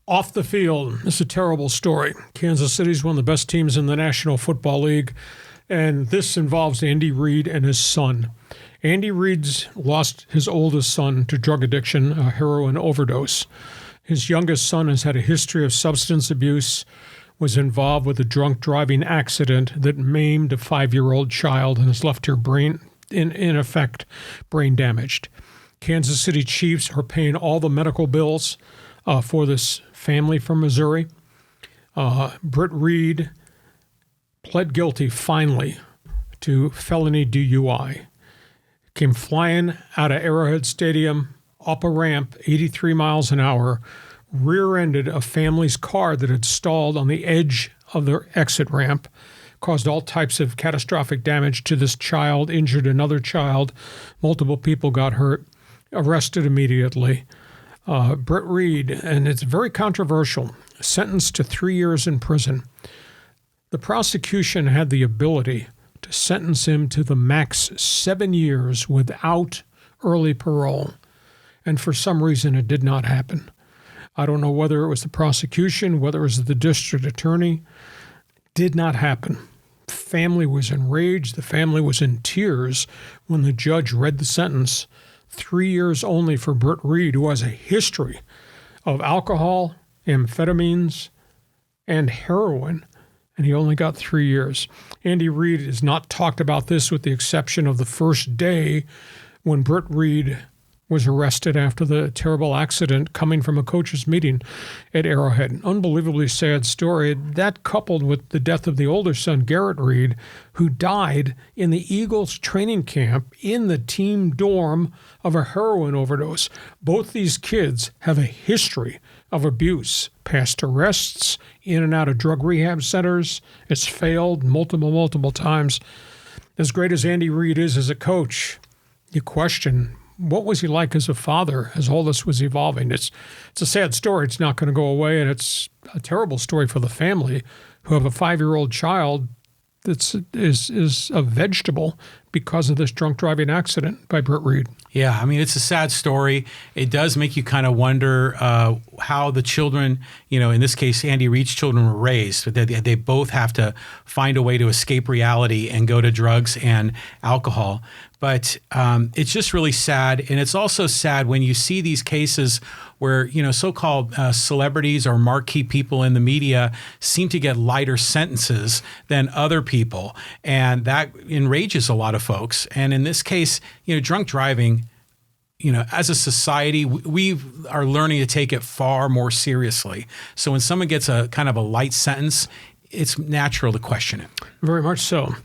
Off the field, it's a terrible story. Kansas City's one of the best teams in the National Football League, and this involves Andy Reid and his son. Andy Reid's lost his oldest son to drug addiction, a heroin overdose. His youngest son has had a history of substance abuse, was involved with a drunk driving accident that maimed a 5-year-old child and has left her brain, in effect, brain damaged. Kansas City Chiefs are paying all the medical bills for this family from Missouri. Britt Reid pled guilty finally to felony DUI. Came flying out of Arrowhead Stadium, up a ramp, 83 miles an hour, rear-ended a family's car that had stalled on the edge of the exit ramp, caused all types of catastrophic damage to this child, injured another child, multiple people got hurt, arrested immediately. Britt Reid, and it's very controversial, sentenced to 3 years in prison. The prosecution had the ability to sentence him to the max 7 years without early parole, and for some reason it did not happen. I don't know whether it was the prosecution, whether it was the district attorney. Did not happen. The family was enraged. The family was in tears when the judge read the sentence. 3 years only for Britt Reid, who has a history of alcohol, amphetamines, and heroin, and he only got 3 years. Andy Reid has not talked about this with the exception of the first day when Britt Reid was arrested after the terrible accident coming from a coach's meeting at Arrowhead. An unbelievably sad story. That coupled with the death of the older son, Garrett Reid, who died in the Eagles training camp in the team dorm of a heroin overdose. Both these kids have a history of abuse, past arrests, in and out of drug rehab centers. It's failed multiple times. As great as Andy Reid is as a coach, you question, what was he like as a father as all this was evolving? It's a sad story. It's not going to go away, and it's a terrible story for the family who have a 5-year-old child that is a vegetable because of this drunk driving accident by Britt Reid. Yeah, I mean, it's a sad story. It does make you kind of wonder how the children, in this case, Andy Reid's children were raised. They both have to find a way to escape reality and go to drugs and alcohol. But it's just really sad. And it's also sad when you see these cases where, so-called celebrities or marquee people in the media seem to get lighter sentences than other people. And that enrages a lot of folks. And in this case, drunk driving, as a society, we are learning to take it far more seriously. So when someone gets a kind of a light sentence, it's natural to question it. Very much so.